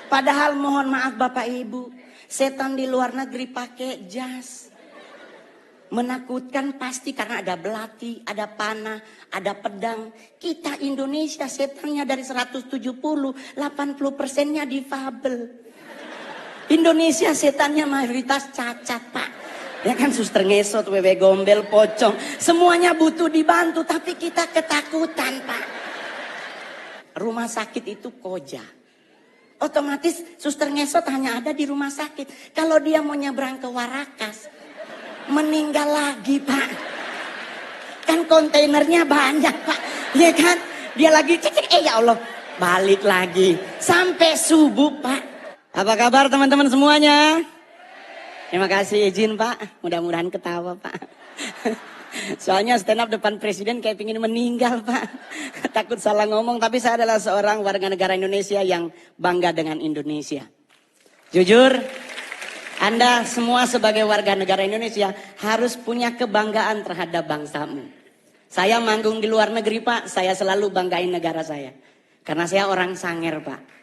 Padahal mohon maaf Bapak Ibu, setan di luar negeri pakai jas. Menakutkan pasti karena ada belati, ada panah, ada pedang. Kita Indonesia setannya dari 170, 80%-nya difabel. Indonesia setannya mayoritas cacat Pak. Ya kan suster ngesot, wewe gombel, pocong. Semuanya butuh dibantu tapi kita ketakutan Pak. Rumah sakit itu koja. Otomatis suster ngesot hanya ada di rumah sakit. Kalau dia mau nyebrang ke Warakas, meninggal lagi Pak. Kan kontainernya banyak Pak. Ya kan? Dia lagi cek, ya Allah. Balik lagi. Sampai subuh Pak. Apa kabar teman-teman semuanya? Terima kasih izin Pak. Mudah-mudahan ketawa Pak. Soalnya stand up depan presiden kayak pingin meninggal Pak. Takut salah ngomong. Tapi saya adalah seorang warga negara Indonesia yang bangga dengan Indonesia. Jujur, Anda semua sebagai warga negara Indonesia harus punya kebanggaan terhadap bangsamu. Saya manggung di luar negeri Pak, saya selalu banggain negara saya. Karena saya orang Sanger Pak.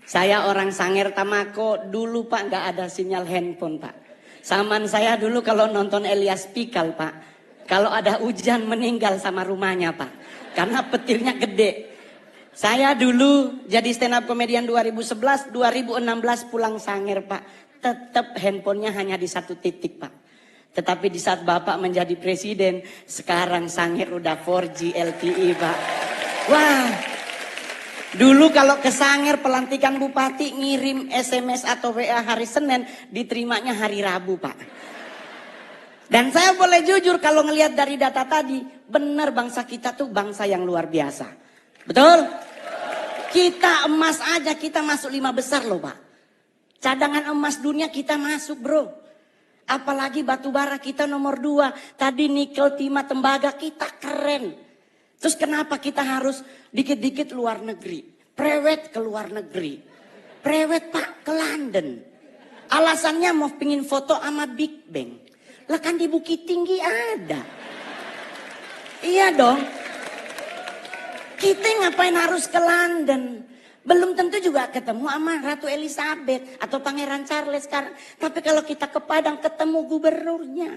Saya orang Sanger Tamako, dulu Pak nggak ada sinyal handphone Pak. Zaman saya dulu kalau nonton Elias Pikal Pak, kalau ada hujan meninggal sama rumahnya Pak. Karena petirnya gede. Saya dulu jadi stand up comedian 2011, 2016 pulang Sanger Pak. Tetap handphonenya hanya di satu titik Pak. Tetapi di saat Bapak menjadi presiden, sekarang Sanger udah 4G LTE Pak. Wah, dulu kalau ke Sanger pelantikan bupati ngirim SMS atau WA hari Senin, diterimanya hari Rabu Pak. Dan saya boleh jujur kalau ngelihat dari data tadi, benar bangsa kita tuh bangsa yang luar biasa. Betul? Kita emas aja kita masuk 5 besar loh Pak. Cadangan emas dunia kita masuk bro. Apalagi batu bara kita nomor 2. Tadi nikel, timah, tembaga kita keren. Terus kenapa kita harus dikit-dikit luar negeri? Prewed ke luar negeri. Prewed Pak ke London. Alasannya mau pingin foto sama Big Bang. Lah kan di Bukit Tinggi ada. Iya dong. Kita ngapain harus ke London? Belum tentu juga ketemu sama Ratu Elizabeth atau Pangeran Charles sekarang. Tapi kalau kita ke Padang ketemu gubernurnya.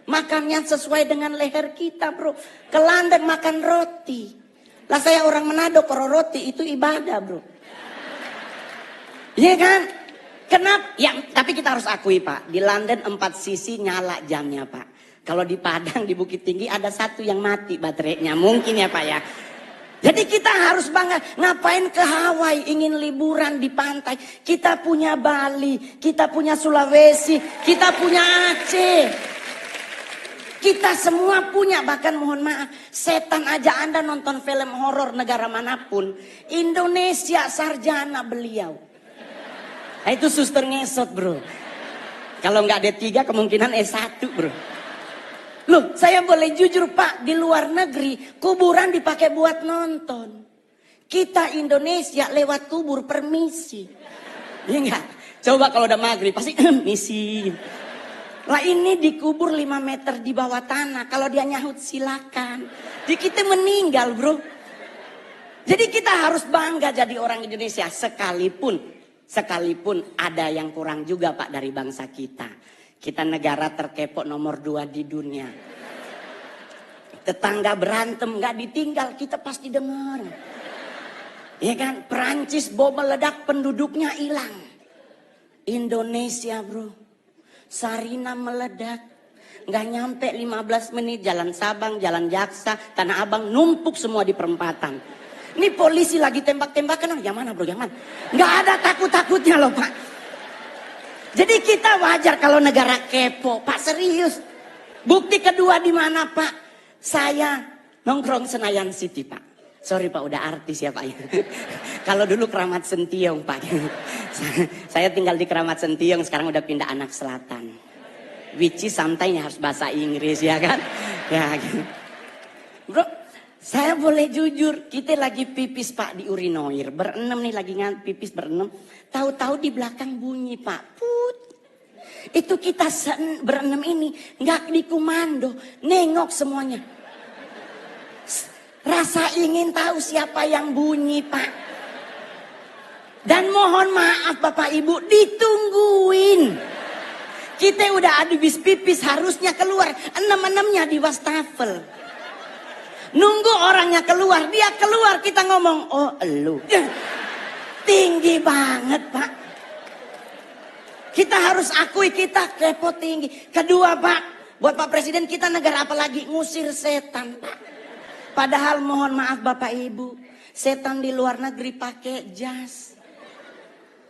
Makannya sesuai dengan leher kita bro. Ke London makan roti. Lah saya orang Manado, kalau roti itu ibadah bro. Iya kan? Kenapa? Ya, tapi kita harus akui Pak. Di London 4 sisi nyala jamnya Pak. Kalau di Padang, di Bukit Tinggi ada 1 yang mati baterainya. Mungkin ya Pak ya. Jadi kita harus bangga. Ngapain ke Hawaii ingin liburan di pantai. Kita punya Bali. Kita punya Sulawesi. Kita punya Aceh. Kita semua punya, bahkan mohon maaf, setan aja Anda nonton film horor negara manapun, Indonesia sarjana beliau. Nah, itu suster ngesot bro. Kalau nggak D3 kemungkinan S1 bro. Loh saya boleh jujur Pak, di luar negeri kuburan dipakai buat nonton. Kita Indonesia lewat kubur permisi. Iya nggak? Coba kalau udah maghrib pasti misi. Lah ini dikubur 5 meter di bawah tanah. Kalau dia nyahut silakan. Jadi kita meninggal bro. Jadi kita harus bangga jadi orang Indonesia. Sekalipun ada yang kurang juga Pak dari bangsa kita. Kita negara terkepok nomor 2 di dunia. Tetangga berantem gak ditinggal kita pasti dengar. Ya kan? Perancis bom meledak penduduknya hilang. Indonesia bro. Sarina meledak. Gak nyampe 15 menit jalan Sabang, jalan Jaksa, Tanah Abang numpuk semua di perempatan. Ini polisi lagi tembak-tembakan, yang mana bro, yang mana? Gak ada takut-takutnya loh Pak. Jadi kita wajar kalau negara kepo, Pak serius. Bukti kedua di mana Pak? Saya nongkrong Senayan City Pak. Sorry Pak, udah artis ya Pak. Kalau dulu Keramat Sentiong Pak. Saya tinggal di Keramat Sentiong, sekarang udah pindah Anak Selatan. Which is sometimes harus bahasa Inggris ya kan? Ya gitu. Bro, saya boleh jujur, kita lagi pipis Pak di urinoir. Berenam nih lagi pipis berenam. Tahu-tahu di belakang bunyi Pak. Put. Itu kita berenam ini nggak dikomando, nengok semuanya. Rasa ingin tahu siapa yang bunyi Pak. Dan mohon maaf Bapak Ibu, ditungguin. Kita udah habis pipis, harusnya keluar. 6-6-nya di wastafel. Nunggu orangnya keluar, dia keluar, kita ngomong, oh elu. Tinggi banget Pak. Kita harus akui kita kepo tinggi. Kedua Pak, buat Pak Presiden, kita negara apa lagi? Ngusir setan Pak. Padahal mohon maaf Bapak Ibu, setan di luar negeri pakai jas.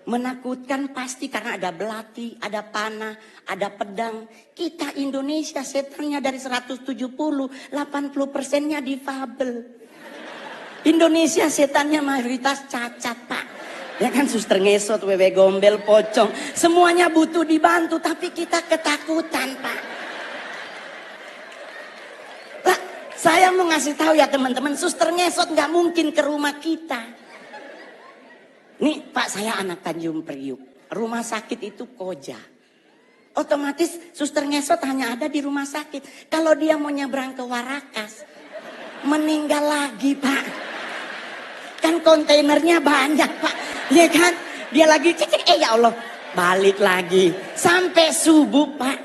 Menakutkan pasti karena ada belati, ada panah, ada pedang. Kita Indonesia setannya dari 170, 80%-nya difabel. Indonesia setannya mayoritas cacat Pak. Ya kan, suster ngesot, wewe gombel, pocong. Semuanya butuh dibantu, tapi kita ketakutan Pak. Lah, saya mau ngasih tahu ya teman-teman, suster ngesot nggak mungkin ke rumah kita. Nih Pak, saya anak Tanjung Priuk. Rumah sakit itu Koja. Otomatis suster ngesot hanya ada di rumah sakit. Kalau dia mau nyebrang ke Warakas, meninggal lagi Pak. Kan kontainernya banyak Pak. Ya kan? Dia lagi cek, ya Allah, balik lagi. Sampai subuh Pak.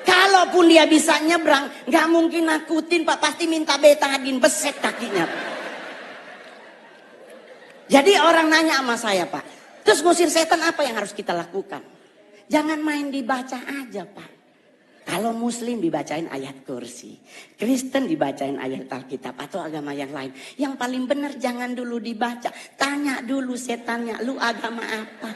Kalaupun dia bisa nyebrang, gak mungkin nakutin Pak. Pasti minta betadin, beset kakinya Pak. Jadi orang nanya sama saya Pak, terus ngusir setan apa yang harus kita lakukan? Jangan main dibaca aja Pak. Kalau Muslim dibacain ayat kursi, Kristen dibacain ayat Alkitab atau agama yang lain. Yang paling benar jangan dulu dibaca, tanya dulu setannya, lu agama apa?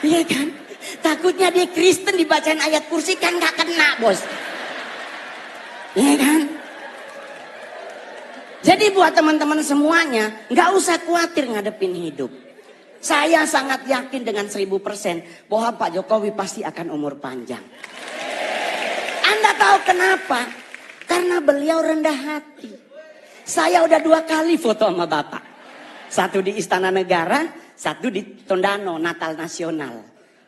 Iya kan? Takutnya dia Kristen dibacain ayat kursi kan gak kena bos. Iya kan? Jadi buat teman-teman semuanya, nggak usah khawatir ngadepin hidup. Saya sangat yakin dengan 1000% bahwa Pak Jokowi pasti akan umur panjang. Anda tahu kenapa? Karena beliau rendah hati. Saya udah 2 kali foto sama Bapak. Satu di Istana Negara, satu di Tondano, Natal Nasional.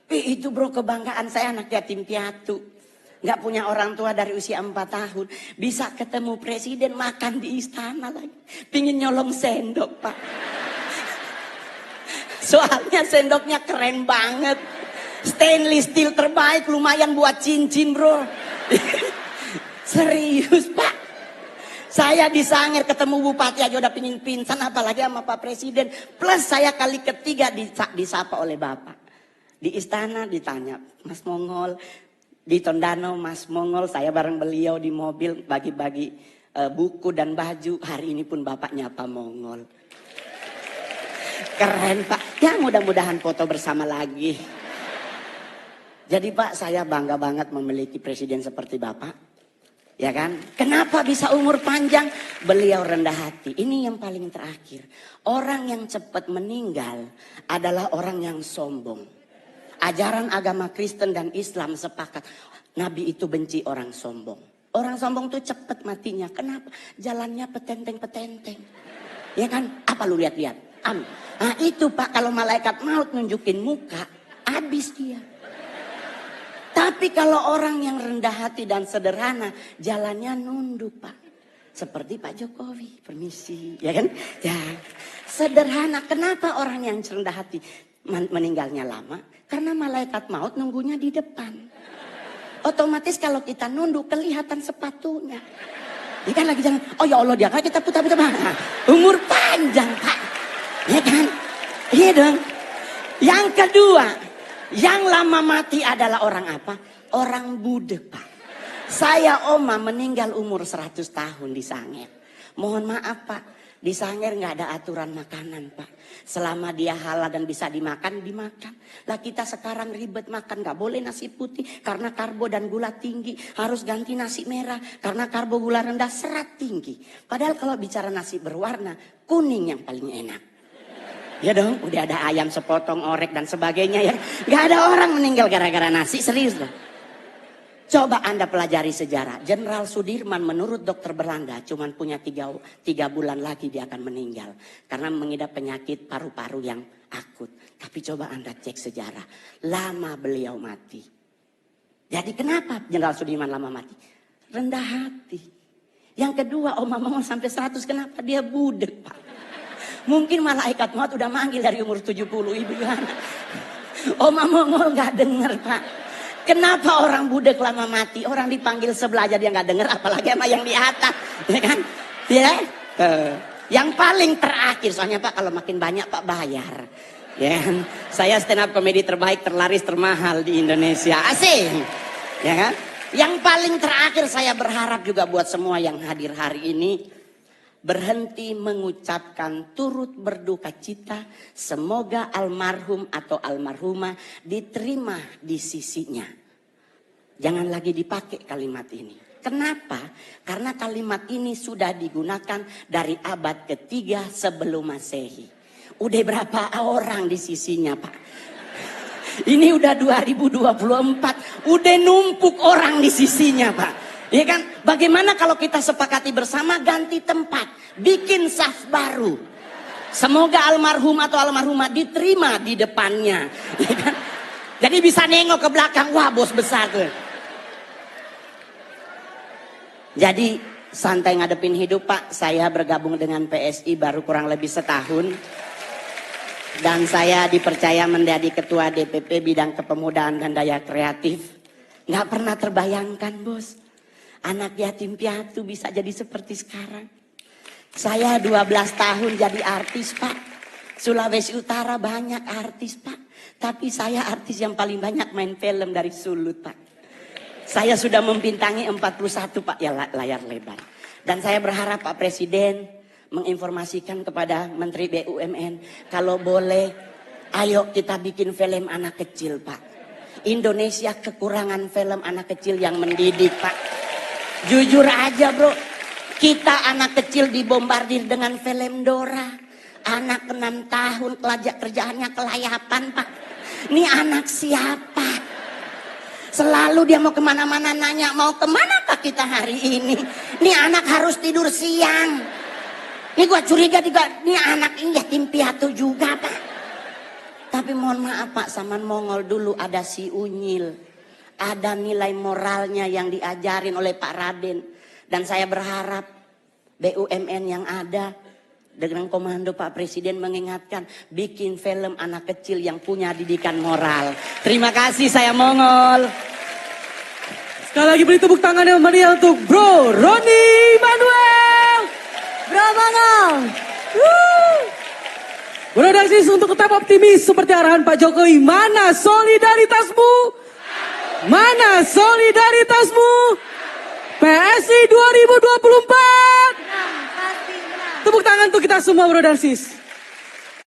Itu bro, kebanggaan saya, anak yatim piatu. Gak punya orang tua dari usia 4 tahun. Bisa ketemu presiden, makan di istana lagi. Pingin nyolong sendok Pak. Soalnya sendoknya keren banget. Stainless steel terbaik, lumayan buat cincin bro. Serius Pak. Saya di Sangir ketemu bupati aja udah pingin pingsan, apalagi sama Pak Presiden. Plus saya kali ketiga disapa oleh Bapak. Di istana ditanya, Mas Mongol. Di Tondano Mas Mongol, saya bareng beliau di mobil bagi-bagi buku dan baju. Hari ini pun Bapak nyapa Mongol. Keren Pak. Ya mudah-mudahan foto bersama lagi. Jadi Pak, saya bangga banget memiliki presiden seperti Bapak. Ya kan? Kenapa bisa umur panjang? Beliau rendah hati. Ini yang paling terakhir. Orang yang cepat meninggal adalah orang yang sombong. Ajaran agama Kristen dan Islam sepakat. Nabi itu benci orang sombong. Orang sombong tuh cepet matinya. Kenapa? Jalannya petenteng-petenteng. Ya kan? Apa lu lihat-lihat? Nah itu Pak, kalau malaikat maut nunjukin muka, habis dia. Tapi kalau orang yang rendah hati dan sederhana, jalannya nunduk Pak. Seperti Pak Jokowi, permisi. Ya kan? Ya. Sederhana. Kenapa orang yang rendah hati meninggalnya lama? Karena malaikat maut nunggunya di depan. Otomatis kalau kita nunduk kelihatan sepatunya. Dia kan lagi jalan, oh ya Allah dia kan kita putar-putar. Umur panjang Pak. Ya kan? Iya dong. Yang kedua, yang lama mati adalah orang apa? Orang budek Pak. Saya oma meninggal umur 100 tahun di Sangir. Mohon maaf Pak. Di Sangir nggak ada aturan makanan Pak. Selama dia halal dan bisa dimakan, dimakan. Lah kita sekarang ribet makan, nggak boleh nasi putih karena karbo dan gula tinggi. Harus ganti nasi merah karena karbo gula rendah, serat tinggi. Padahal kalau bicara nasi berwarna, kuning yang paling enak. Ya dong, udah ada ayam sepotong, orek dan sebagainya ya. Nggak ada orang meninggal gara-gara nasi, serius loh. Coba Anda pelajari sejarah. Jenderal Sudirman menurut dokter Belanda cuma punya 3 bulan lagi dia akan meninggal. Karena mengidap penyakit paru-paru yang akut. Tapi coba Anda cek sejarah. Lama beliau mati. Jadi kenapa Jenderal Sudirman lama mati? Rendah hati. Yang kedua, Oma Mongol sampai 100 kenapa? Dia budek Pak. Mungkin malaikat maut udah manggil dari umur 70 ibu Yohana. Oma Mongol nggak denger Pak. Kenapa orang budek lama mati? Orang dipanggil sebelah aja dia nggak denger, apalagi sama yang di atas, ya kan? Ya. Yang paling terakhir, soalnya Pak kalau makin banyak Pak bayar. Ya kan? Saya stand up komedi terbaik, terlaris, termahal di Indonesia. Asik. Ya kan? Yang paling terakhir saya berharap juga buat semua yang hadir hari ini, berhenti mengucapkan turut berduka cita. Semoga almarhum atau almarhumah diterima di sisinya. Jangan lagi dipakai kalimat ini. Kenapa? Karena kalimat ini sudah digunakan dari abad ketiga sebelum Masehi. Udah berapa orang di sisinya Pak? Ini udah 2024, udah numpuk orang di sisinya Pak. Ya kan? Bagaimana kalau kita sepakati bersama ganti tempat, bikin saf baru. Semoga almarhum atau almarhumah diterima di depannya. Ya kan? Jadi bisa nengok ke belakang, wah bos besar tuh. Jadi santai ngadepin hidup Pak. Saya bergabung dengan PSI baru kurang lebih setahun. Dan saya dipercaya menjadi ketua DPP bidang kepemudaan dan daya kreatif. Nggak pernah terbayangkan bos. Anak yatim piatu bisa jadi seperti sekarang. Saya 12 tahun jadi artis Pak. Sulawesi Utara banyak artis Pak. Tapi saya artis yang paling banyak main film dari Sulut Pak. Saya sudah membintangi 41 Pak ya layar lebar. Dan saya berharap Pak Presiden menginformasikan kepada Menteri BUMN. Kalau boleh ayo kita bikin film anak kecil Pak. Indonesia kekurangan film anak kecil yang mendidik Pak. Jujur aja bro. Kita anak kecil dibombardir dengan film Dora. Anak 6 tahun kerjaannya kelayapan Pak. Ini anak siapa? Selalu dia mau kemana-mana nanya, mau kemana Pak kita hari ini? Ini anak harus tidur siang. Ini gua curiga juga, ini anak ini yatim piatu juga Pak. Tapi mohon maaf Pak, zaman Mongol dulu ada si Unyil. Ada nilai moralnya yang diajarin oleh Pak Raden. Dan saya berharap BUMN yang ada dengan komando Pak Presiden mengingatkan, bikin film anak kecil yang punya didikan moral. Terima kasih, saya Mongol. Sekali lagi beri tepuk tangan yang meriah untuk Bro Roni Manuel. Bro Mongol. Bro Darsis untuk tetap optimis seperti arahan Pak Jokowi. Mana solidaritasmu? Mana solidaritasmu? PSI 2024. Tepuk tangan untuk kita semua Bro Darsis.